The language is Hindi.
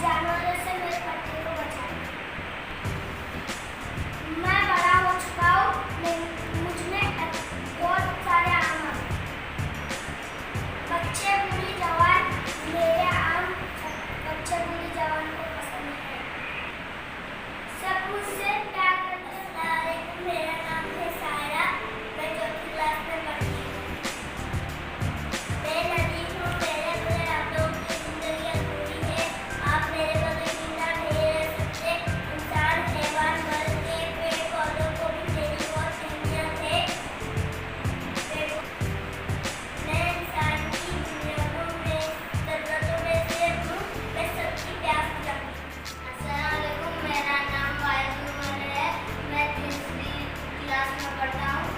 जानवरों से मेरे पति को बचाना। मैं बड़ा हो चुका हूँ, मुझ में बहुत सारे आम आ गए। बच्चे बूढ़ी जवान, मेरे आम बच्चे बूढ़ी जवान को पसंद है। सब मुझसे प्यार करते हैं। अस्सलाम वालेकुम, मेरा नाम है सायरा, मैं चौथी क्लास में पढ़ती हूँ। मैं नदी हूँ, मेरे बगैर आप लोगों की जिंदगी अधूरी है। आप मेरे बगैर जिंदा नहीं रह सकते। इंसान, हैवान, मर के पेड़ पौधों को भी मेरी बहुत अहमियत है। मैं इंसान की बुनियादों में ज़रूरतों में से हूँ, मैं सबकी प्यास बुझाती हूँ। अस्सलाम वालेकुम, मेरा नाम वाहिद उमर है, मैं तीसरी क्लास में पढ़ता हूँ।